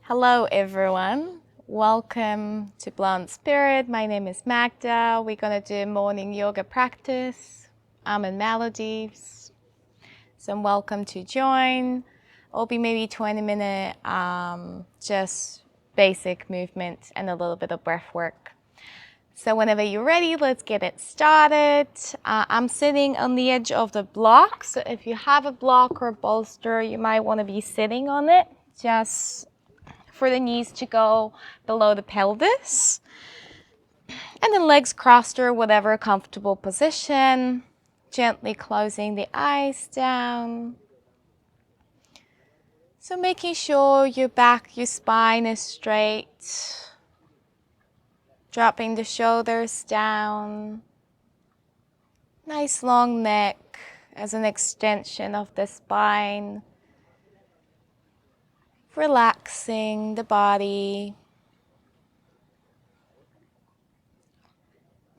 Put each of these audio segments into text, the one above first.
Hello everyone, welcome to Blond Spirit. My name is Magda. We're gonna do morning yoga practice. I'm in Maldives, so I'm welcome to join. It'll be maybe 20-minute just basic movement and a little bit of breath work. So whenever you're ready, let's get it started. I'm sitting on the edge of the block, so if you have a block or a bolster, you might want to be sitting on it, just for the knees to go below the pelvis. And then legs crossed or whatever comfortable position. Gently closing the eyes down. So making sure your back, your spine is straight. Dropping the shoulders down. Nice long neck as an extension of the spine. Relaxing the body.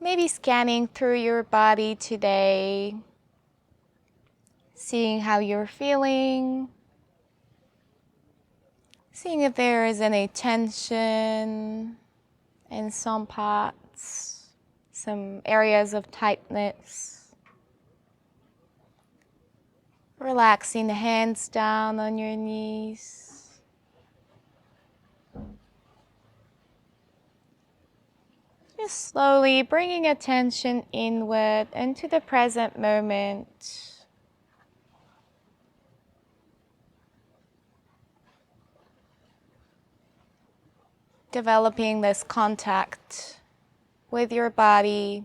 Maybe scanning through your body today, seeing how you're feeling, seeing if there is any tension in some parts, some areas of tightness. Relaxing the hands down on your knees. Just slowly bringing attention inward into the present moment. Developing this contact with your body.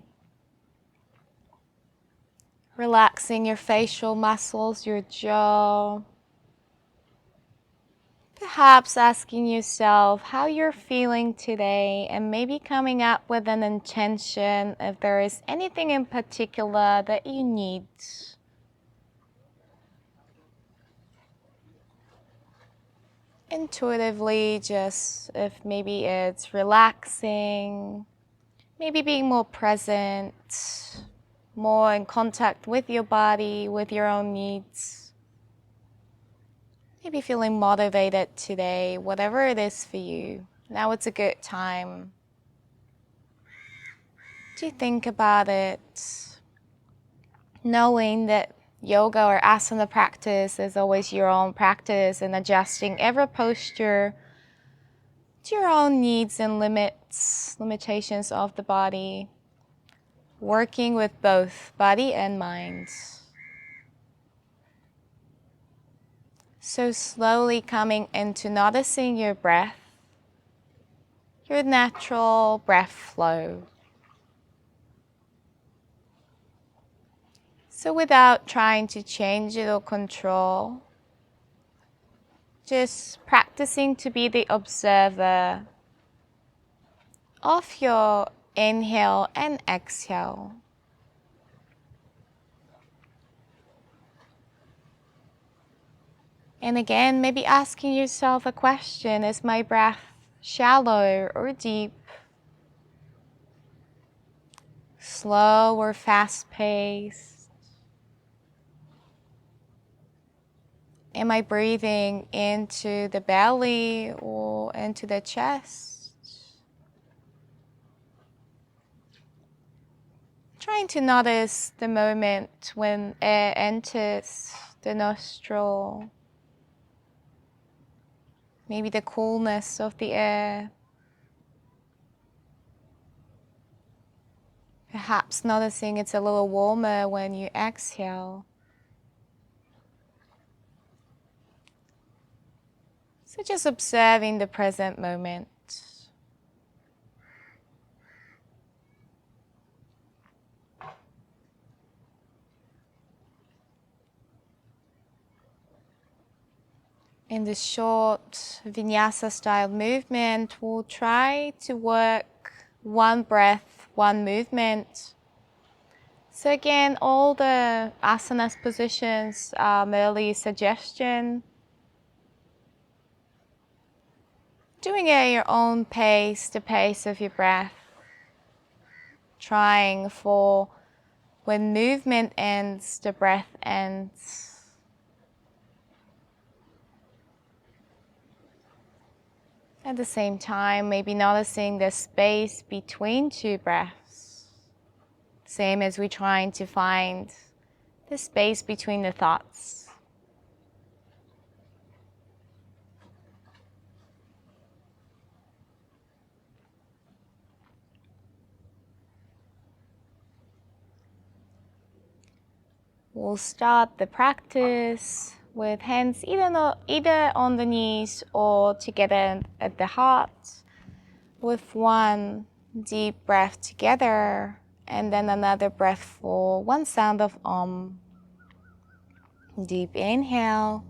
Relaxing your facial muscles, your jaw. Perhaps asking yourself how you're feeling today and maybe coming up with an intention if there is anything in particular that you need. Intuitively, just if maybe it's relaxing, maybe being more present, more in contact with your body, with your own needs. Maybe feeling motivated today, whatever it is for you. Now it's a good time to think about it, knowing that yoga or asana practice is always your own practice and adjusting every posture to your own needs and limitations of the body, working with both body and mind. So slowly coming into noticing your breath, your natural breath flow. So without trying to change it or control, just practicing to be the observer of your inhale and exhale. And again, maybe asking yourself a question, is my breath shallow or deep? Slow or fast-paced? Am I breathing into the belly or into the chest? Trying to notice the moment when air enters the nostril. Maybe the coolness of the air. Perhaps noticing it's a little warmer when you exhale. So just observing the present moment. In this short vinyasa style movement, we'll try to work one breath, one movement. So again, all the asanas positions are merely suggestion. Doing it at your own pace, the pace of your breath. Trying for when movement ends, the breath ends. At the same time, maybe noticing the space between two breaths. Same as we're trying to find the space between the thoughts. We'll start the practice with hands either on the knees or together at the heart, with one deep breath together and then another breath for one sound of Om. Deep inhale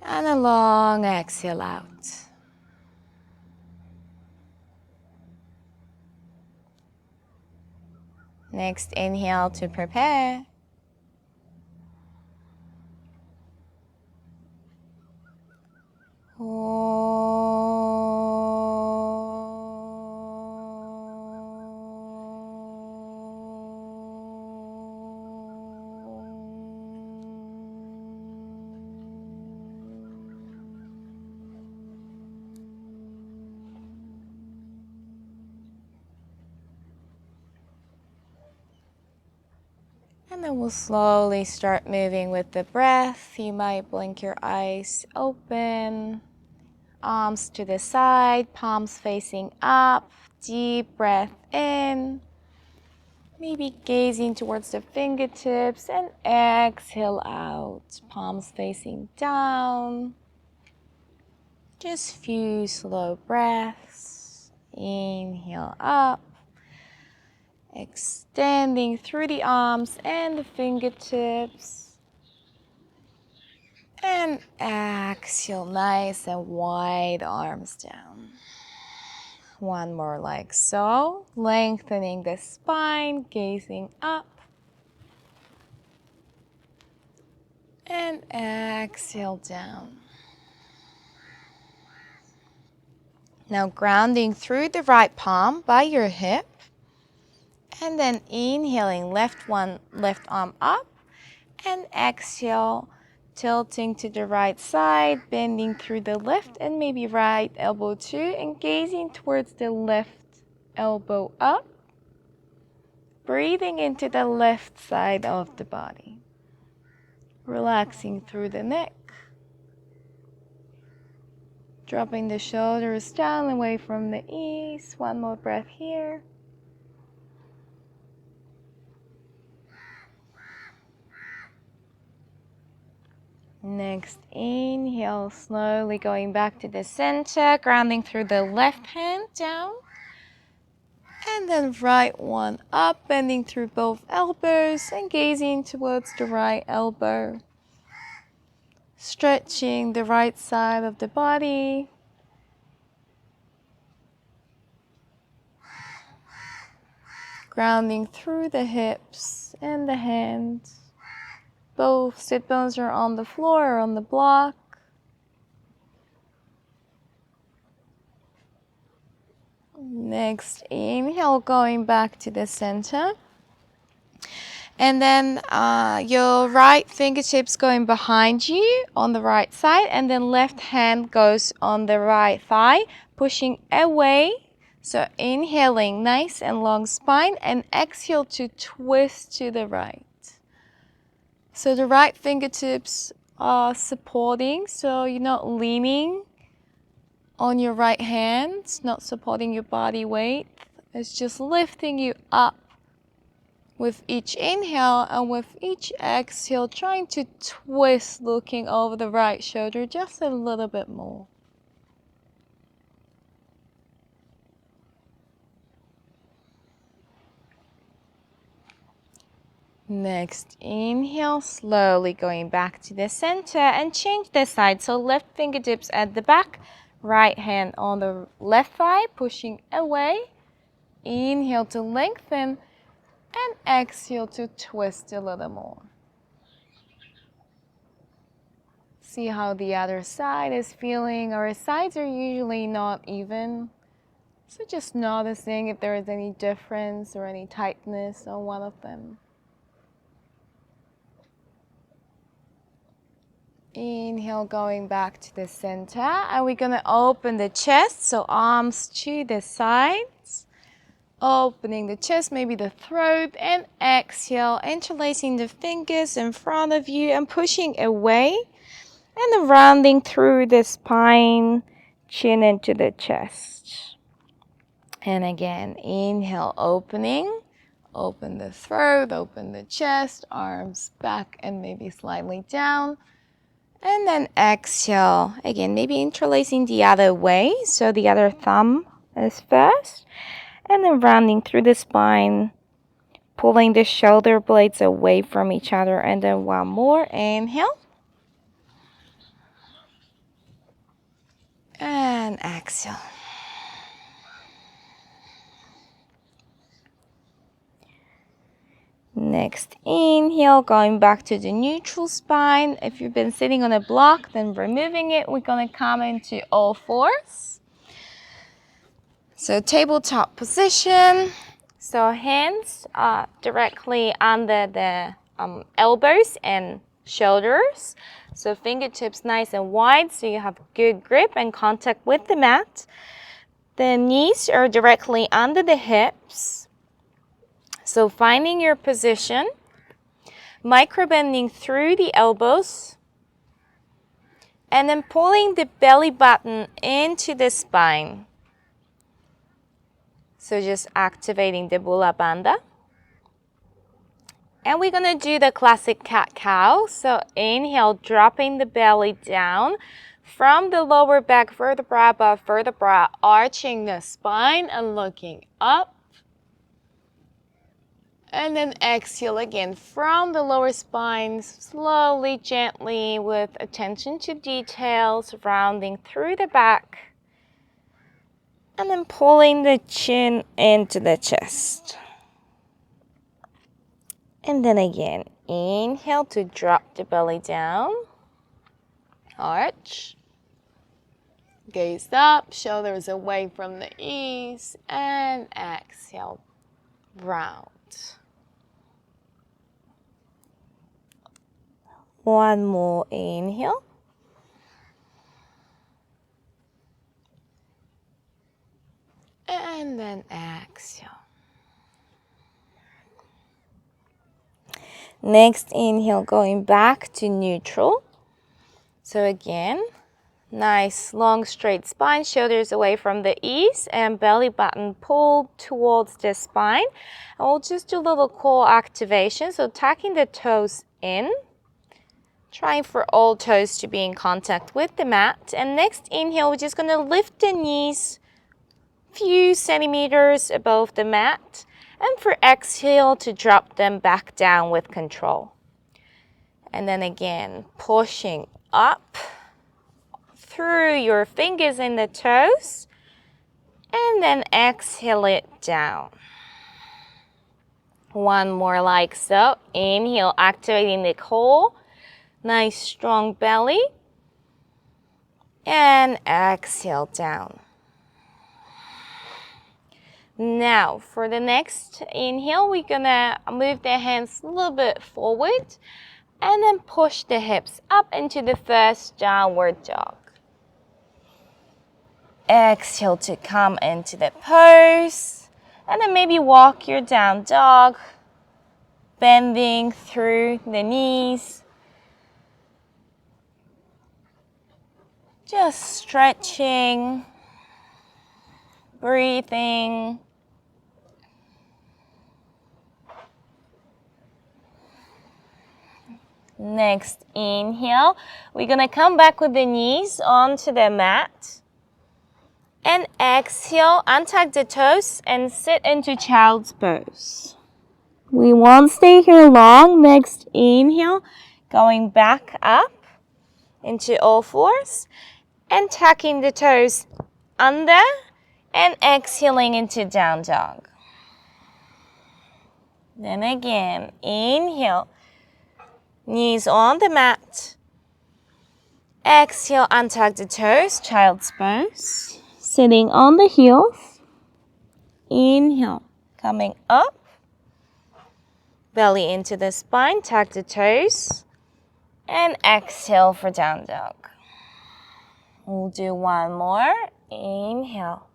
and a long exhale out. Next inhale to prepare. And then we'll slowly start moving with the breath. You might blink your eyes open, arms to the side, palms facing up, deep breath in. Maybe gazing towards the fingertips and exhale out, palms facing down. Just few slow breaths. Inhale up. Extending through the arms and the fingertips. And exhale, nice and wide arms down. One more like so. Lengthening the spine, gazing up. And exhale down. Now grounding through the right palm by your hip. And then inhaling, left arm up, and exhale, tilting to the right side, bending through the left and maybe right elbow too, and gazing towards the left elbow up, breathing into the left side of the body, relaxing through the neck, dropping the shoulders down away from the ears. One more breath here. Next inhale, slowly going back to the center, grounding through the left hand down. And then right one up, bending through both elbows and gazing towards the right elbow. Stretching the right side of the body. Grounding through the hips and the hands. Both sit bones are on the floor or on the block. Next inhale, going back to the center. And then your right fingertips going behind you on the right side. And then left hand goes on the right thigh, pushing away. So inhaling, nice and long spine. And exhale to twist to the right. So the right fingertips are supporting, so you're not leaning on your right hand, not supporting your body weight. It's just lifting you up with each inhale, and with each exhale, trying to twist, looking over the right shoulder just a little bit more. Next inhale, slowly going back to the center and change the side. So left fingertips at the back, right hand on the left thigh, pushing away. Inhale to lengthen and exhale to twist a little more. See how the other side is feeling. Our sides are usually not even. So just noticing if there is any difference or any tightness on one of them. Inhale, going back to the center. And we're going to open the chest, so arms to the sides. Opening the chest, maybe the throat, and exhale, interlacing the fingers in front of you and pushing away. And then rounding through the spine, chin into the chest. And again, inhale, opening. Open the throat, open the chest, arms back and maybe slightly down. And then exhale, again, maybe interlacing the other way. So the other thumb is first. And then rounding through the spine, pulling the shoulder blades away from each other. And then one more, inhale. And exhale. Next, inhale, going back to the neutral spine. If you've been sitting on a block, then removing it. We're going to come into all fours. So tabletop position. So hands directly under the elbows and shoulders. So fingertips nice and wide so you have good grip and contact with the mat. The knees are directly under the hips. So finding your position, micro-bending through the elbows, and then pulling the belly button into the spine. So just activating the Mula Bandha. And we're going to do the classic cat-cow. So inhale, dropping the belly down from the lower back vertebra above vertebra, arching the spine and looking up. And then exhale again from the lower spine, slowly, gently, with attention to details, rounding through the back. And then pulling the chin into the chest. And then again, inhale to drop the belly down. Arch. Gaze up, shoulders away from the ears. And exhale, round. One more inhale. And then exhale. Next inhale, going back to neutral. So again, nice long straight spine, shoulders away from the ears and belly button pulled towards the spine. And we'll just do a little core activation. So tucking the toes in. Trying for all toes to be in contact with the mat. And next inhale, we're just going to lift the knees a few centimeters above the mat. And for exhale, to drop them back down with control. And then again, pushing up through your fingers and the toes. And then exhale it down. One more like so. Inhale, activating the core. Nice strong belly. And exhale down. Now for the next inhale, we're gonna move the hands a little bit forward and then push the hips up into the first downward dog. Exhale to come into the pose. And then maybe walk your down dog, bending through the knees. Just stretching, breathing. Next inhale, we're going to come back with the knees onto the mat. And exhale, untuck the toes and sit into child's pose. We won't stay here long. Next inhale, going back up into all fours. And tucking the toes under and exhaling into down dog. Then again, inhale, knees on the mat. Exhale, untuck the toes, child's pose. Sitting on the heels. Inhale, coming up. Belly into the spine, tuck the toes. And exhale for down dog. We'll do one more. Inhale.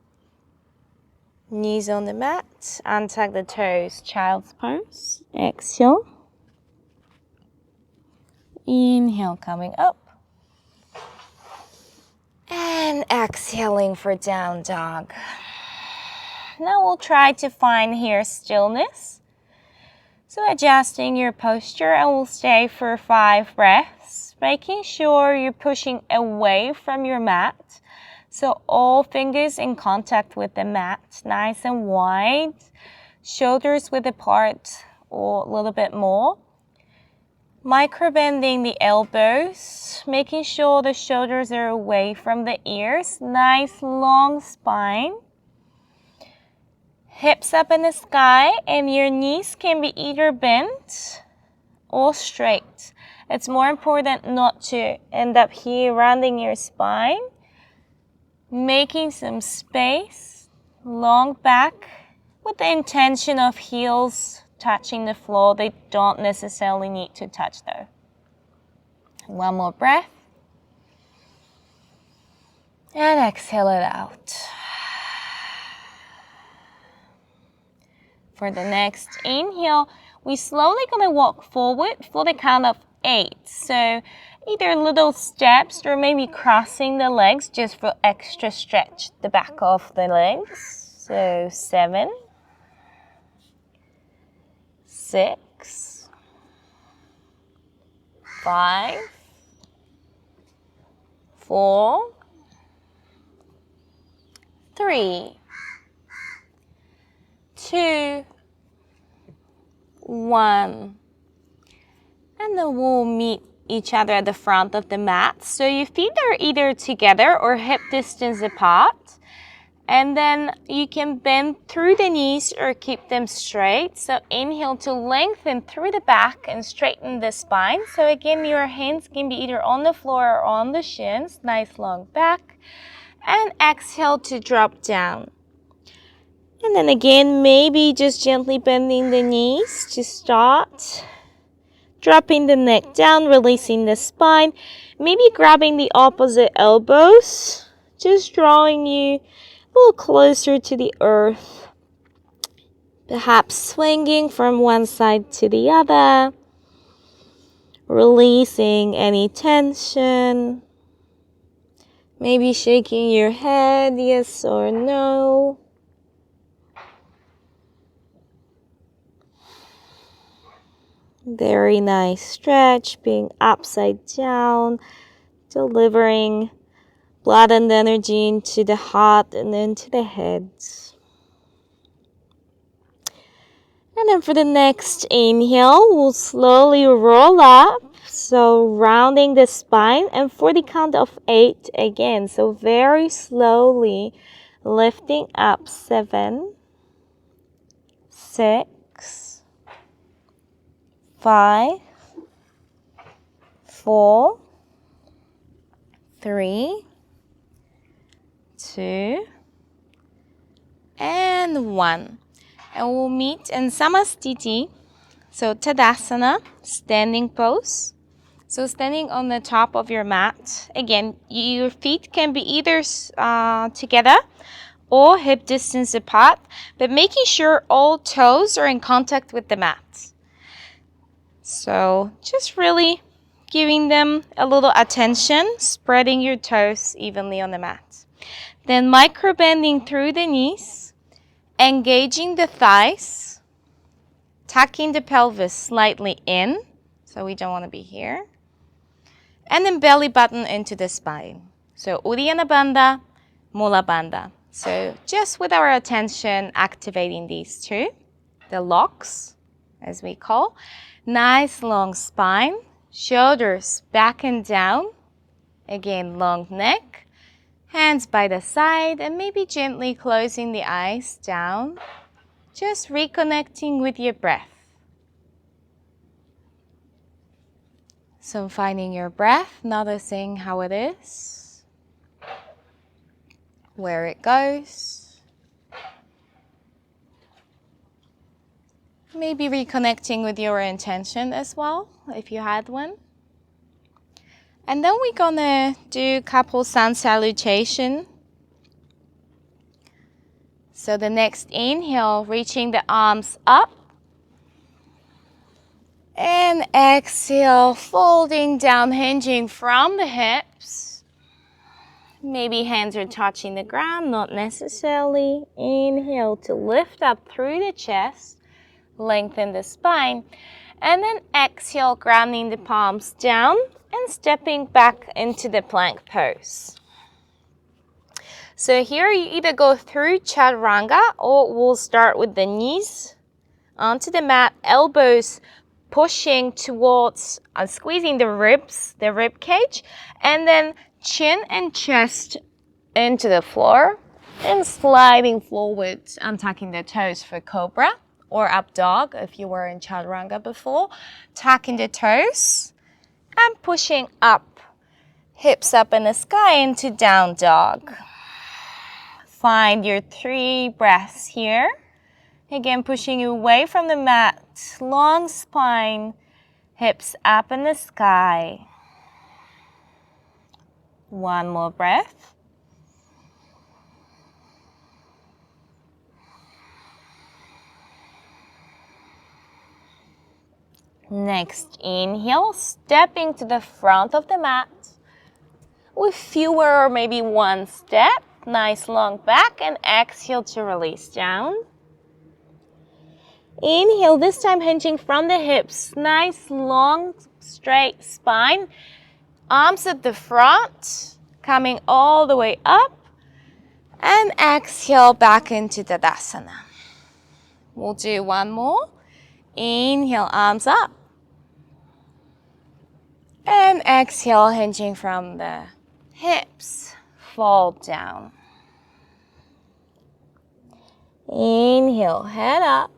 Knees on the mat. Untuck the toes. Child's pose. Exhale. Inhale, coming up. And exhaling for down dog. Now we'll try to find here stillness. So adjusting your posture, and we'll stay for 5 breaths, making sure you're pushing away from your mat. So all fingers in contact with the mat, nice and wide, shoulders width apart or a little bit more. Micro bending the elbows, making sure the shoulders are away from the ears, nice long spine. Hips up in the sky, and your knees can be either bent or straight. It's more important not to end up here rounding your spine. Making some space, long back, with the intention of heels touching the floor. They don't necessarily need to touch though. One more breath. And exhale it out. For the next inhale, we're slowly going to walk forward for the count of 8. So either little steps or maybe crossing the legs just for extra stretch the back of the legs. So 7, 6, 5, 4, 3, 2, 1. And then we'll meet each other at the front of the mat. So your feet are either together or hip distance apart. And then you can bend through the knees or keep them straight. So inhale to lengthen through the back and straighten the spine. So again, your hands can be either on the floor or on the shins. Nice long back. And exhale to drop down. And then again, maybe just gently bending the knees to start. Dropping the neck down, releasing the spine. Maybe grabbing the opposite elbows. Just drawing you a little closer to the earth. Perhaps swinging from one side to the other. Releasing any tension. Maybe shaking your head, yes or no. Very nice stretch, being upside down, delivering blood and energy into the heart and into the head. And then for the next inhale, we'll slowly roll up. So rounding the spine, and for the count of 8 again. So very slowly lifting up. 7, 6, 5, 4, 3, 2, and 1. And we'll meet in Samastiti. So Tadasana, standing pose. So standing on the top of your mat. Again, your feet can be either together or hip distance apart, but making sure all toes are in contact with the mat. So just really giving them a little attention, spreading your toes evenly on the mat. Then micro bending through the knees, engaging the thighs, tucking the pelvis slightly in, so we don't want to be here. And then belly button into the spine. So Uddiyana Bandha, Mula Bandha. So just with our attention, activating these two, the locks, as we call. Nice long spine, shoulders back and down. Again, long neck, hands by the side, and maybe gently closing the eyes down. Just reconnecting with your breath. So finding your breath, noticing how it is, where it goes. Maybe reconnecting with your intention as well, if you had one. And then we're gonna do couple sun salutation. So the next inhale, reaching the arms up. And exhale, folding down, hinging from the hips. Maybe hands are touching the ground, not necessarily. Inhale to lift up through the chest, lengthen the spine. And then exhale, grounding the palms down and stepping back into the plank pose. So here you either go through chaturanga or we'll start with the knees onto the mat, elbows pushing towards, squeezing the ribs, the rib cage, and then chin and chest into the floor and sliding forwards, untucking the toes for cobra or up dog if you were in chaturanga before, tucking the toes and pushing up, hips up in the sky into down dog. Find your 3 breaths here. Again, pushing you away from the mat, long spine, hips up in the sky. One more breath. Next, inhale, stepping to the front of the mat with fewer or maybe one step. Nice long back, and exhale to release down. Inhale, this time hinging from the hips. Nice long straight spine. Arms at the front, coming all the way up. And exhale back into Tadasana. We'll do one more. Inhale, arms up. And exhale, hinging from the hips. Fold down. Inhale, head up.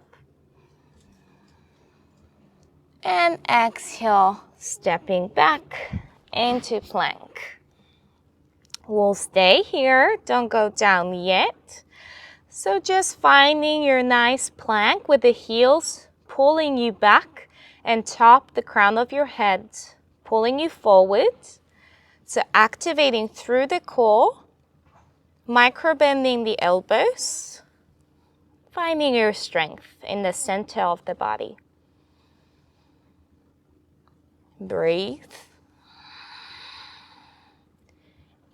And exhale, stepping back into plank. We'll stay here, don't go down yet. So just finding your nice plank with the heels pulling you back and top the crown of your head, pulling you forward. So activating through the core, micro bending the elbows, finding your strength in the center of the body. Breathe.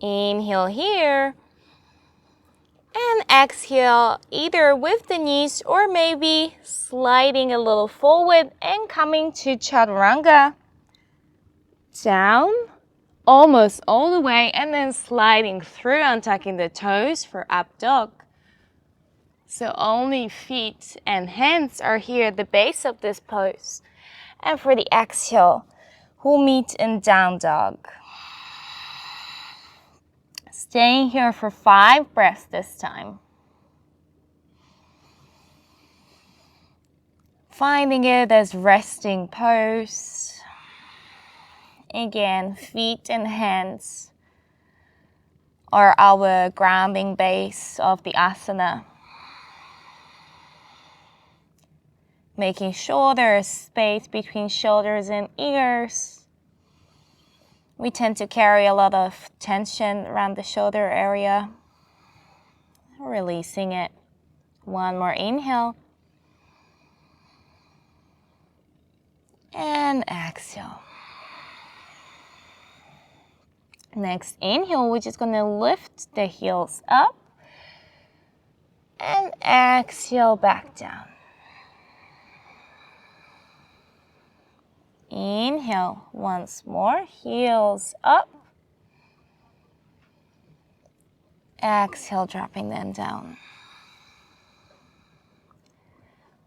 Inhale here. And exhale either with the knees or maybe sliding a little forward and coming to chaturanga. Down, almost all the way, and then sliding through, untucking the toes for up dog. So only feet and hands are here at the base of this pose. And for the exhale, we'll meet in down dog. Staying here for 5 breaths this time. Finding it as resting pose. Again, feet and hands are our grounding base of the asana. Making sure there is space between shoulders and ears. We tend to carry a lot of tension around the shoulder area. Releasing it. One more inhale. And exhale. Next inhale, we're just going to lift the heels up. And exhale back down. Inhale once more, heels up. Exhale, dropping them down.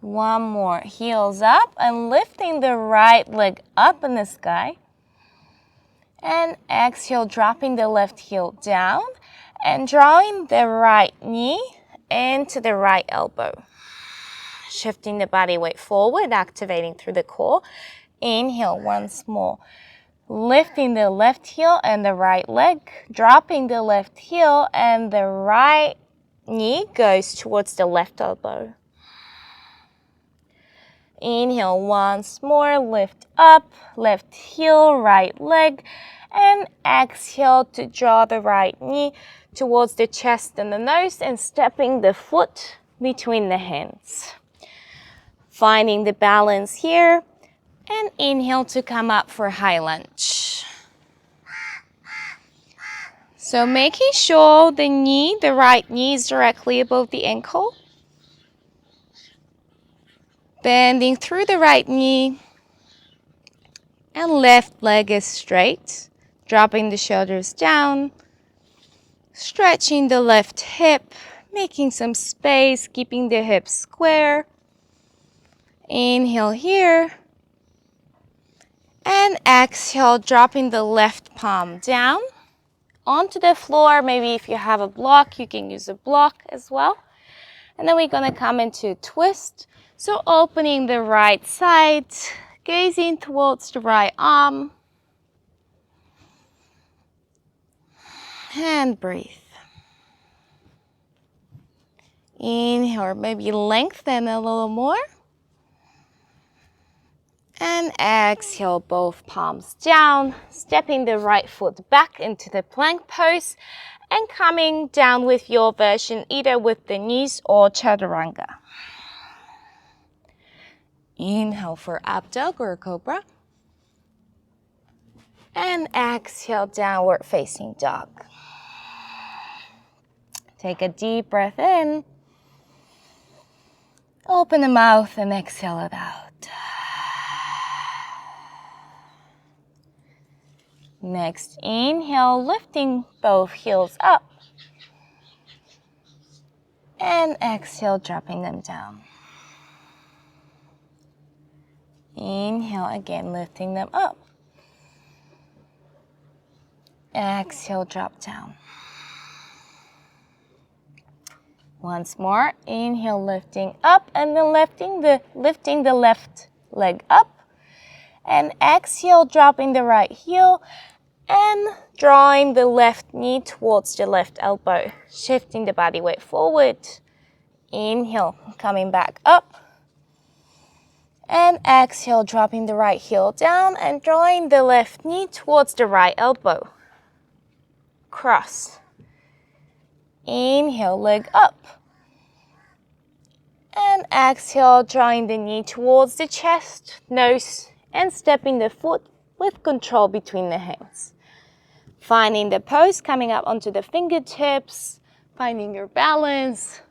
One more, heels up and lifting the right leg up in the sky. And exhale, dropping the left heel down and drawing the right knee into the right elbow. Shifting the body weight forward, activating through the core. Inhale once more, lifting the left heel and the right leg, dropping the left heel and the right knee goes towards the left elbow. Inhale once more, lift up, left heel, right leg, And exhale to draw the right knee towards the chest and the nose and stepping the foot between the hands. Finding the balance here. And inhale to come up for high lunge. So making sure the right knee is directly above the ankle. Bending through the right knee. And left leg is straight. Dropping the shoulders down. Stretching the left hip. Making some space, keeping the hips square. Inhale here. And exhale, dropping the left palm down onto the floor. Maybe if you have a block, you can use a block as well. And then we're going to come into a twist. So opening the right side, gazing towards the right arm. And breathe. Inhale, or maybe lengthen a little more. And exhale, both palms down, stepping the right foot back into the plank pose and coming down with your version, either with the knees or chaturanga. Inhale for up dog or cobra. And exhale, downward facing dog. Take a deep breath in. Open the mouth and exhale it out. Next, inhale, lifting both heels up. And exhale, dropping them down. Inhale, again, lifting them up. Exhale, drop down. Once more, inhale, lifting up, and then lifting the left leg up. And exhale, dropping the right heel. And drawing the left knee towards the left elbow, shifting the body weight forward. Inhale, coming back up. And exhale, dropping the right heel down and drawing the left knee towards the right elbow. Cross. Inhale, leg up. And exhale, drawing the knee towards the chest, nose, and stepping the foot with control between the hands. Finding the pose, coming up onto the fingertips, finding your balance,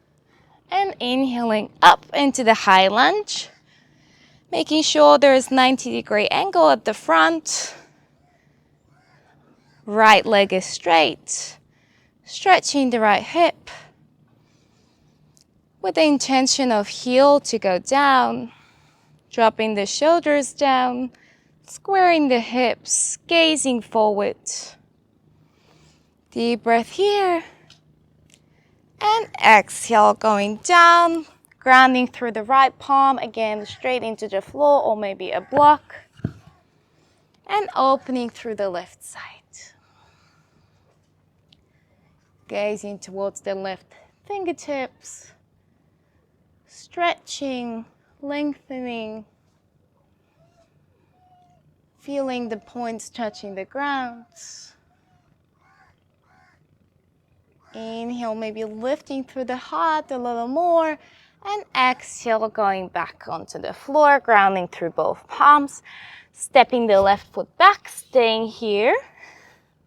and inhaling up into the high lunge. Making sure there is 90-degree angle at the front. Right leg is straight. Stretching the right hip. With the intention of heel to go down. Dropping the shoulders down. Squaring the hips, gazing forward. Deep breath here. And exhale, going down, grounding through the right palm, again, straight into the floor or maybe a block. And opening through the left side. Gazing towards the left fingertips. Stretching, lengthening. Feeling the points touching the ground. Inhale, maybe lifting through the heart a little more. And exhale, going back onto the floor, grounding through both palms. Stepping the left foot back, staying here.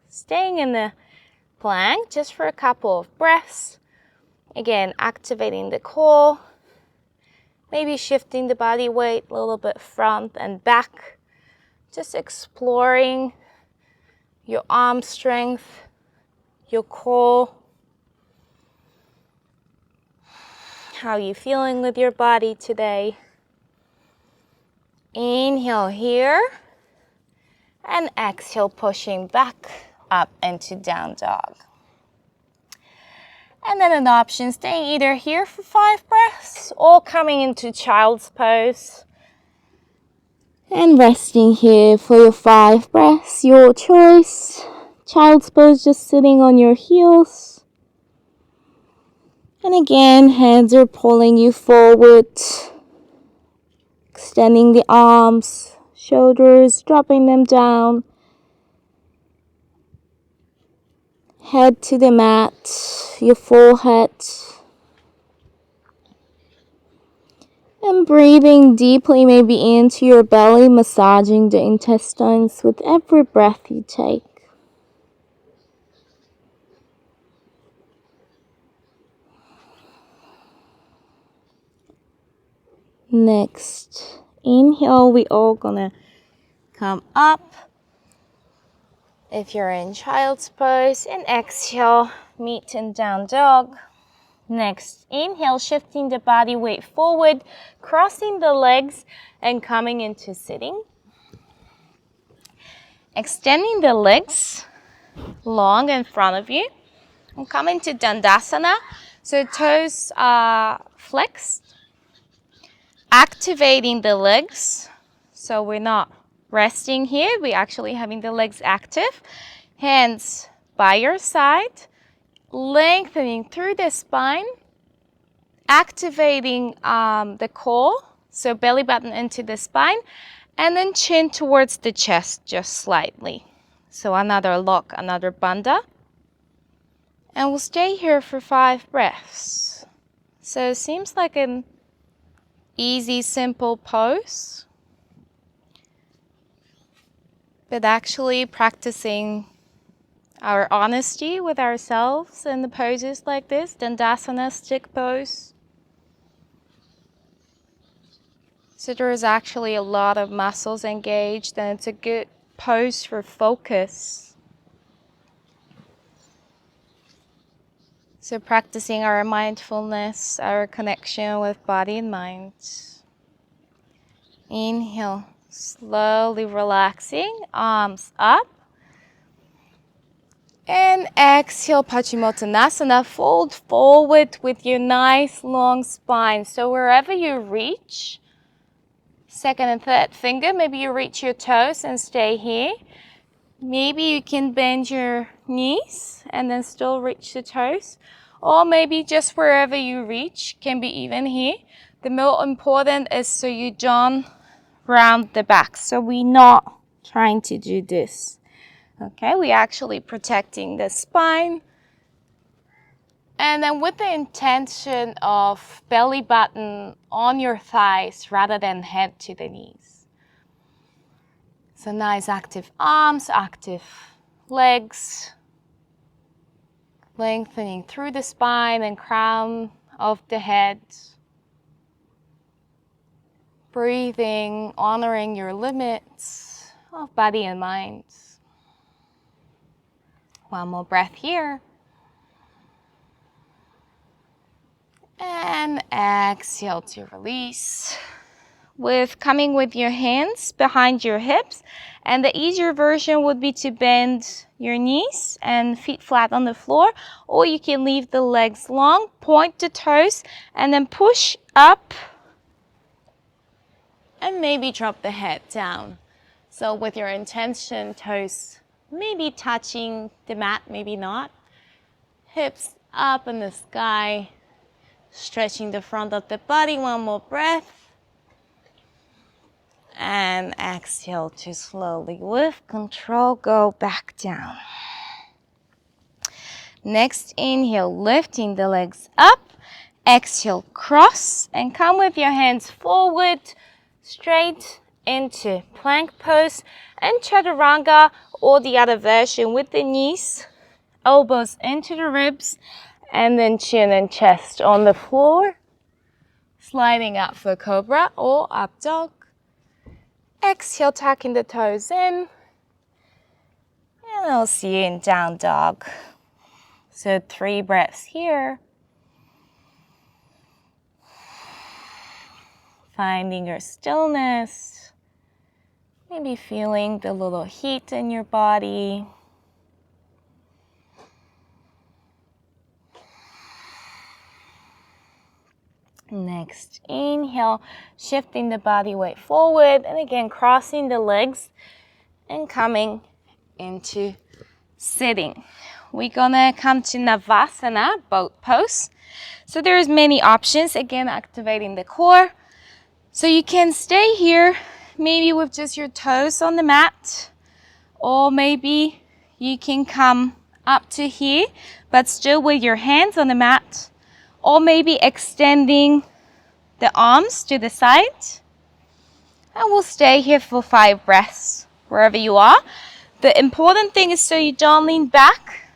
Staying in the plank just for a couple of breaths. Again, activating the core. Maybe shifting the body weight a little bit front and back. Just exploring your arm strength, your core. How are you feeling with your body today? Inhale here. And exhale, pushing back up into down dog. And then an option, staying either here for 5 breaths or coming into child's pose. And resting here for your 5 breaths, your choice. Child's pose, just sitting on your heels. And again, hands are pulling you forward. Extending the arms, shoulders, dropping them down. Head to the mat, your forehead. And breathing deeply maybe into your belly, massaging the intestines with every breath you take. Next, inhale, we all gonna come up. If you're in child's pose, and exhale, meet in down dog. Next, inhale, shifting the body weight forward, crossing the legs and coming into sitting. Extending the legs long in front of you and come into Dandasana. So toes are flexed. Activating the legs. So we're not resting here, we're actually having the legs active. Hands by your side, lengthening through the spine, activating the core, so belly button into the spine, and then chin towards the chest just slightly. So another lock, another bandha. And we'll stay here for 5 breaths. So it seems like an easy, simple pose, but actually practicing our honesty with ourselves in the poses like this, Dandasana stick pose. So there is actually a lot of muscles engaged, and it's a good pose for focus. So practicing our mindfulness, our connection with body and mind. Inhale, slowly relaxing, arms up. And exhale, Paschimottanasana, fold forward with your nice long spine. So wherever you reach, second and third finger, maybe you reach your toes and stay here. Maybe you can bend your knees and then still reach the toes. Or maybe just wherever you reach, can be even here. The more important is so you don't round the back. So we're not trying to do this. Okay, we're actually protecting the spine. And then with the intention of belly button on your thighs rather than head to the knees. So nice active arms, active legs, lengthening through the spine and crown of the head. Breathing, honoring your limits of body and mind. One more breath here. And exhale to release. Coming with your hands behind your hips. And the easier version would be to bend your knees and feet flat on the floor. Or you can leave the legs long, point the toes, and then push up. And maybe drop the head down. So with your intention, toes maybe touching the mat, maybe not. Hips up in the sky. Stretching the front of the body, one more breath. And exhale to slowly, with control, go back down. Next, inhale, lifting the legs up. Exhale, cross and come with your hands forward, straight into plank pose and chaturanga, or the other version with the knees, elbows into the ribs, and then chin and chest on the floor. Sliding up for cobra or up dog. Exhale, tucking the toes in. And I'll see you in down dog. So 3 breaths here. Finding your stillness. Maybe feeling the little heat in your body. Next, inhale, shifting the body weight forward, and again crossing the legs and coming into sitting. We're gonna come to Navasana, boat pose. So there's many options, again activating the core. So you can stay here, maybe with just your toes on the mat, or maybe you can come up to here, but still with your hands on the mat, or maybe extending the arms to the side. And we'll stay here for 5 breaths, wherever you are. The important thing is so you don't lean back.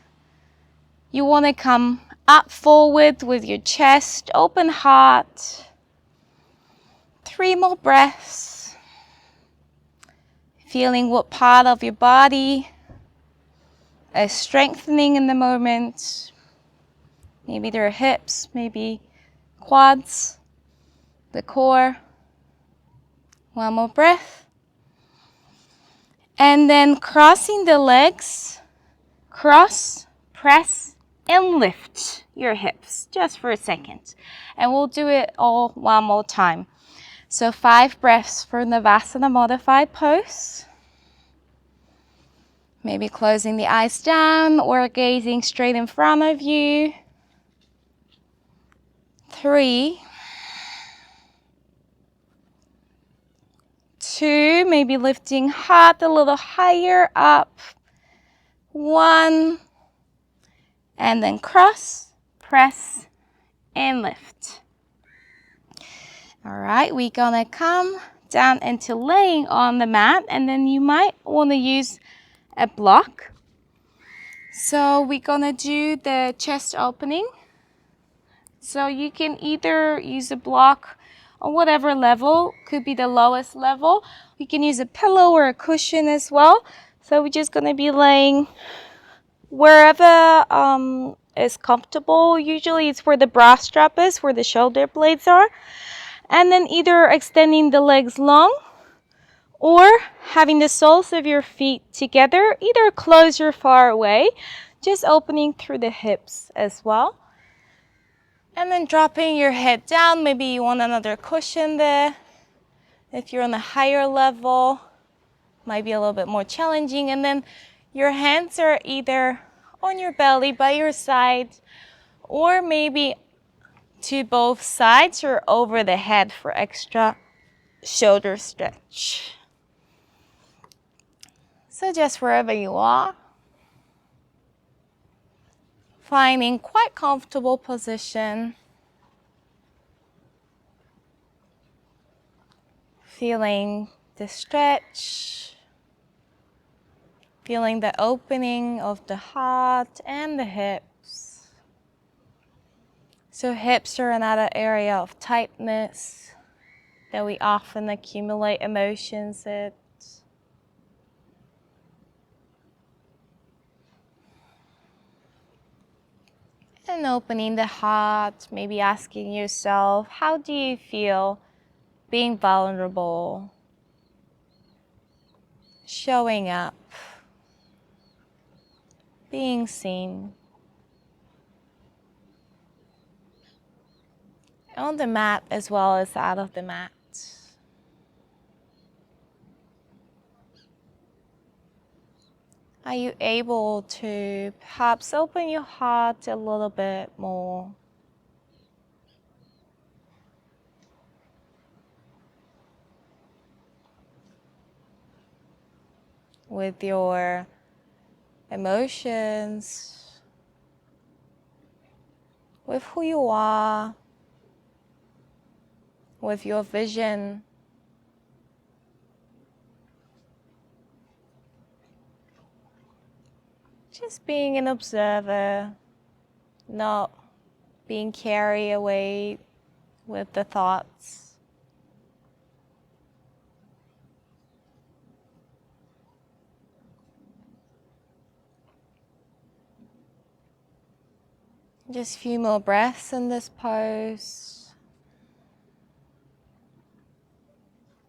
You want to come up forward with your chest, open heart. 3 more breaths. Feeling what part of your body is strengthening in the moment. Maybe their hips, maybe quads, the core. 1 more breath. And then crossing the legs, cross, press, and lift your hips just for a second. And we'll do it all 1 more time. So 5 breaths for Navasana modified pose. Maybe closing the eyes down or gazing straight in front of you. 3, 2, maybe lifting heart a little higher up. 1, and then cross, press, and lift. All right, we're gonna come down into laying on the mat, and then you might want to use a block. So we're gonna do the chest opening. So you can either use a block on whatever level, could be the lowest level. You can use a pillow or a cushion as well. So we're just gonna be laying wherever is comfortable. Usually it's where the bra strap is, where the shoulder blades are. And then either extending the legs long or having the soles of your feet together, either close or far away, just opening through the hips as well. And then dropping your head down. Maybe you want another cushion there. If you're on a higher level, might be a little bit more challenging. And then your hands are either on your belly by your side, or maybe to both sides or over the head for extra shoulder stretch. So just wherever you are, finding quite comfortable position, feeling the stretch, feeling the opening of the heart and the hips. So hips are another area of tightness that we often accumulate emotions at. And opening the heart, maybe asking yourself, how do you feel being vulnerable, showing up, being seen? On the mat as well as out of the mat. Are you able to perhaps open your heart a little bit more? With your emotions, with who you are, with your vision. Just being an observer, not being carried away with the thoughts. Just a few more breaths in this pose.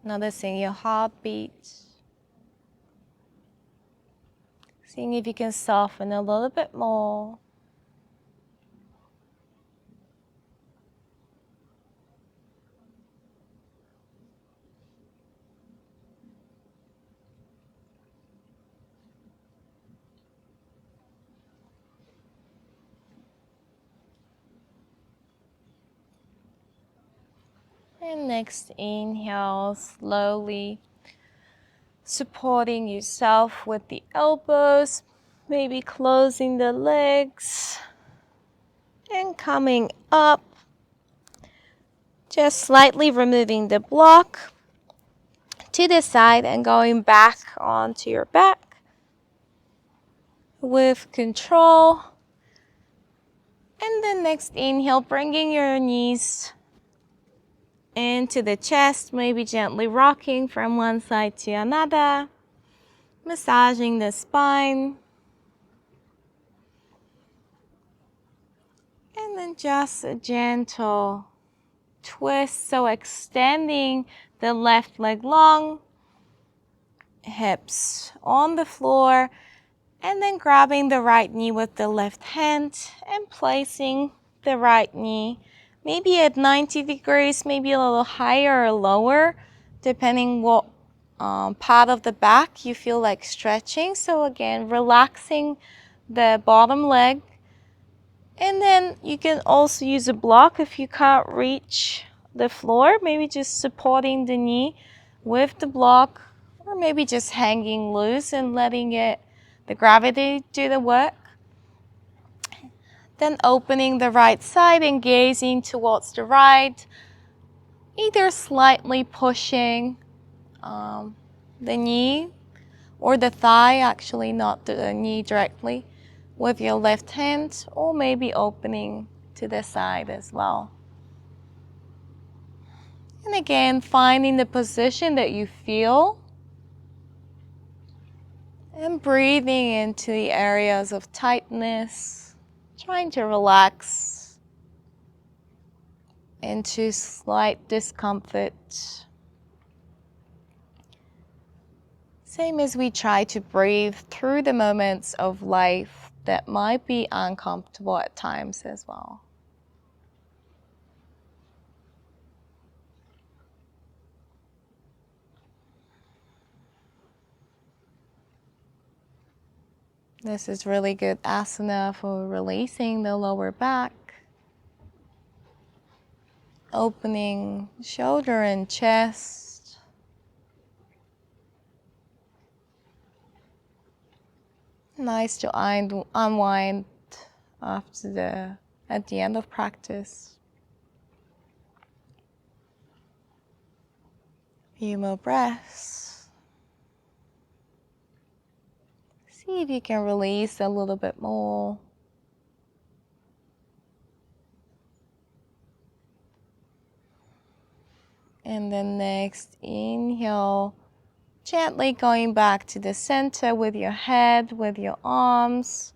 Noticing your heartbeat. Seeing if you can soften a little bit more. And next inhale, slowly supporting yourself with the elbows. Maybe closing the legs and coming up, just slightly removing the block to the side and going back onto your back with control. And then next inhale, bringing your knees into the chest, maybe gently rocking from one side to another, massaging the spine. And then just a gentle twist, so extending the left leg long, hips on the floor, and then grabbing the right knee with the left hand and placing the right knee maybe at 90 degrees, maybe a little higher or lower, depending what part of the back you feel like stretching. So again, relaxing the bottom leg. And then you can also use a block if you can't reach the floor, maybe just supporting the knee with the block, or maybe just hanging loose and letting the gravity do the work. Then opening the right side and gazing towards the right, either slightly pushing the knee or the thigh, actually not the knee directly, with your left hand, or maybe opening to the side as well. And again, finding the position that you feel and breathing into the areas of tightness, trying to relax into slight discomfort. Same as we try to breathe through the moments of life that might be uncomfortable at times as well. This is really good asana for releasing the lower back, opening shoulder and chest. Nice to unwind at the end of practice. Few more breaths. See if you can release a little bit more. And then next, inhale, gently going back to the center with your head, with your arms.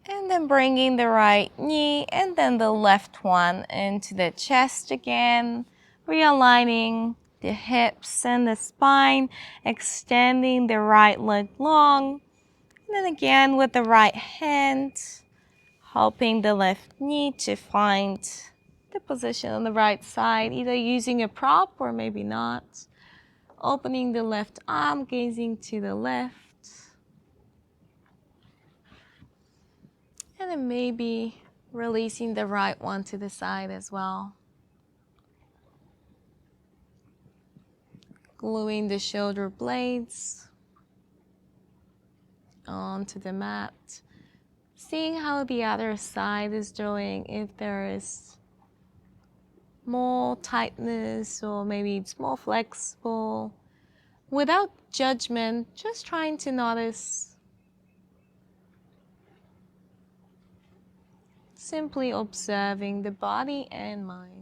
And then bringing the right knee and then the left one into the chest again. Realigning the hips and the spine, extending the right leg long. And then again with the right hand, helping the left knee to find the position on the right side, either using a prop or maybe not. Opening the left arm, gazing to the left. And then maybe releasing the right one to the side as well. Gluing the shoulder blades onto the mat. Seeing how the other side is doing, if there is more tightness or maybe it's more flexible. Without judgment, just trying to notice. Simply observing the body and mind.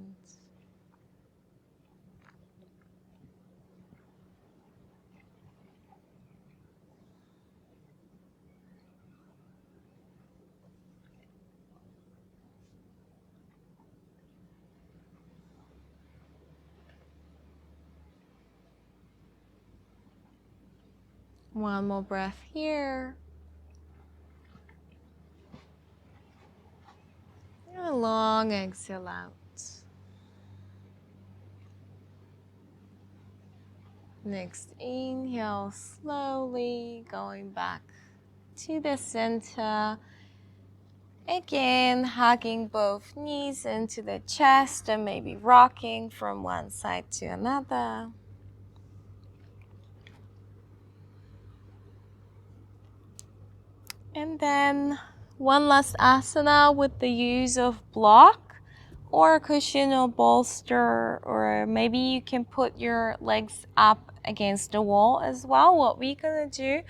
One more breath here. And a long exhale out. Next inhale, slowly going back to the center. Again, hugging both knees into the chest and maybe rocking from one side to another. And then one last asana with the use of block or cushion or bolster, or maybe you can put your legs up against the wall as well. What we're gonna do,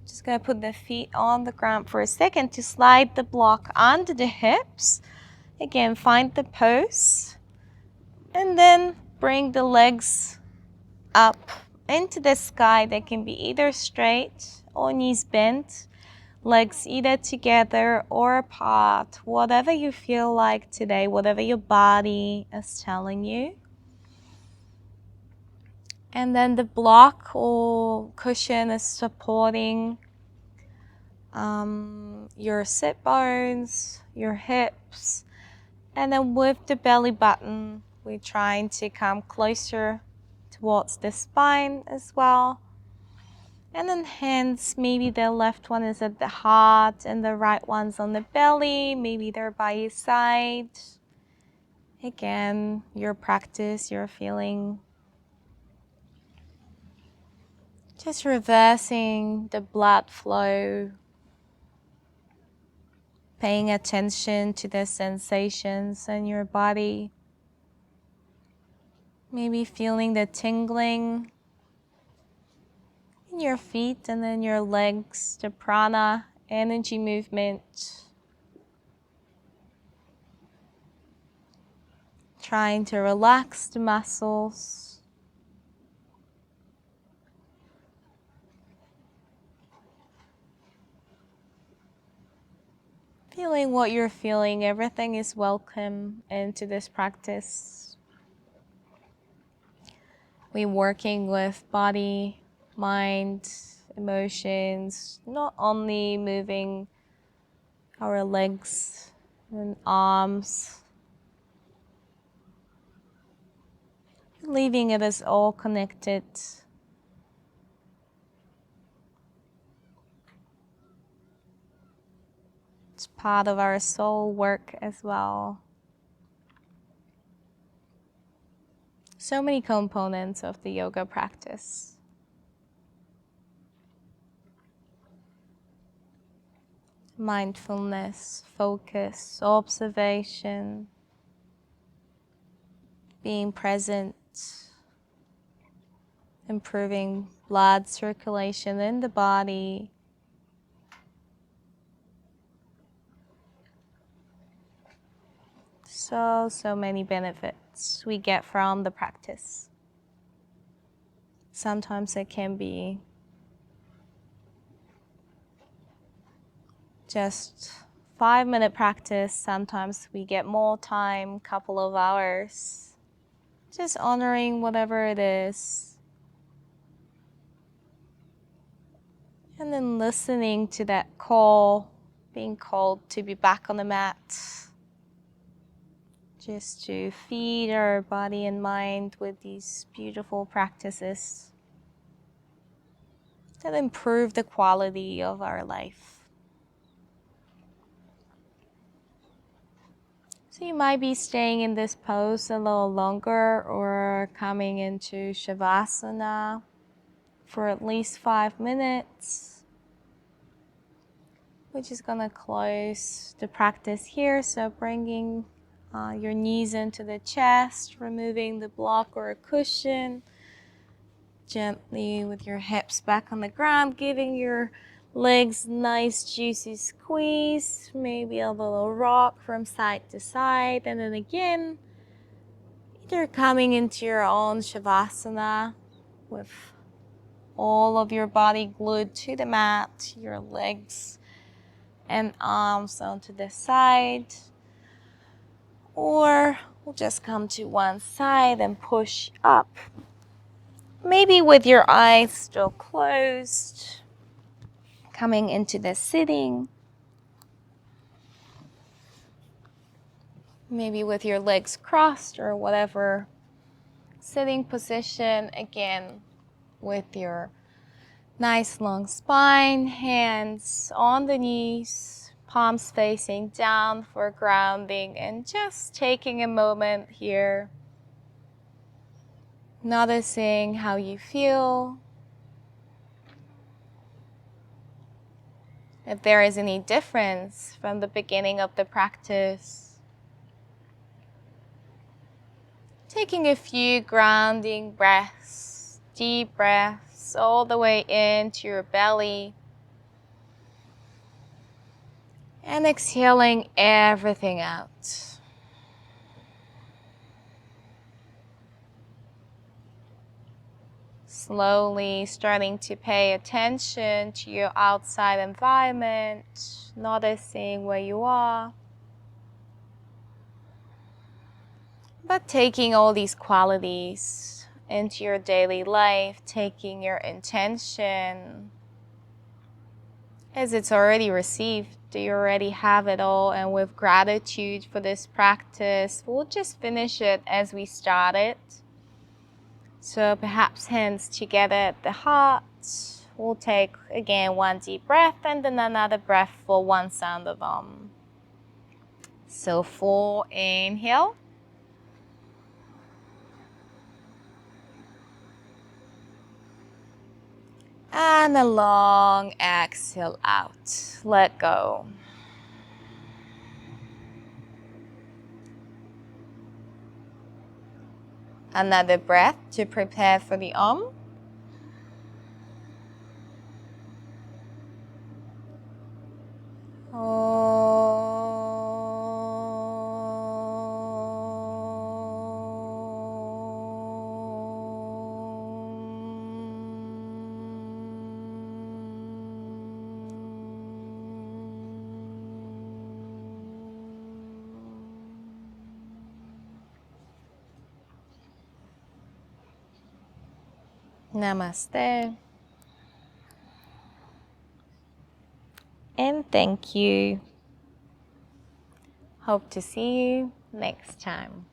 just gonna put the feet on the ground for a second to slide the block under the hips. Again, find the pose and then bring the legs up into the sky. They can be either straight or knees bent, legs either together or apart, whatever you feel like today, whatever your body is telling you. And then the block or cushion is supporting your sit bones, your hips, and then with the belly button, we're trying to come closer towards the spine as well. And then hands, maybe the left one is at the heart and the right one's on the belly. Maybe they're by your side. Again, your practice, your feeling. Just reversing the blood flow. Paying attention to the sensations in your body. Maybe feeling the tingling in your feet and then your legs, the prana, energy movement. Trying to relax the muscles. Feeling what you're feeling, everything is welcome into this practice. We're working with body, mind, emotions, not only moving our legs and arms, leaving it as all connected. It's part of our soul work as well. So many components of the yoga practice. Mindfulness, focus, observation, being present, improving blood circulation in the body. So many benefits we get from the practice. Sometimes it can be just 5-minute practice. Sometimes we get more time, couple of hours. Just honoring whatever it is. And then listening to that call, being called to be back on the mat. Just to feed our body and mind with these beautiful practices that improve the quality of our life. So you might be staying in this pose a little longer or coming into Shavasana for at least 5 minutes. We're just gonna close the practice here. So bringing your knees into the chest, removing the block or a cushion. Gently with your hips back on the ground, giving your legs nice juicy squeeze, maybe a little rock from side to side, and then again, either coming into your own Shavasana with all of your body glued to the mat, your legs and arms onto the side, or we'll just come to one side and push up. Maybe with your eyes still closed, coming into the sitting. Maybe with your legs crossed or whatever sitting position. Again, with your nice long spine, hands on the knees, palms facing down for grounding, and just taking a moment here. Noticing how you feel. if there is any difference from the beginning of the practice. Taking a few grounding breaths, deep breaths all the way into your belly. And exhaling everything out. Slowly starting to pay attention to your outside environment, noticing where you are. But taking all these qualities into your daily life, taking your intention as it's already received. You already have it all, and with gratitude for this practice, we'll just finish it as we started. So perhaps hands together at the heart. We'll take again one deep breath and then another breath for one sound of Om. So full inhale. And a long exhale out. Let go. Another breath to prepare for the Om. Namaste. And thank you. Hope to see you next time.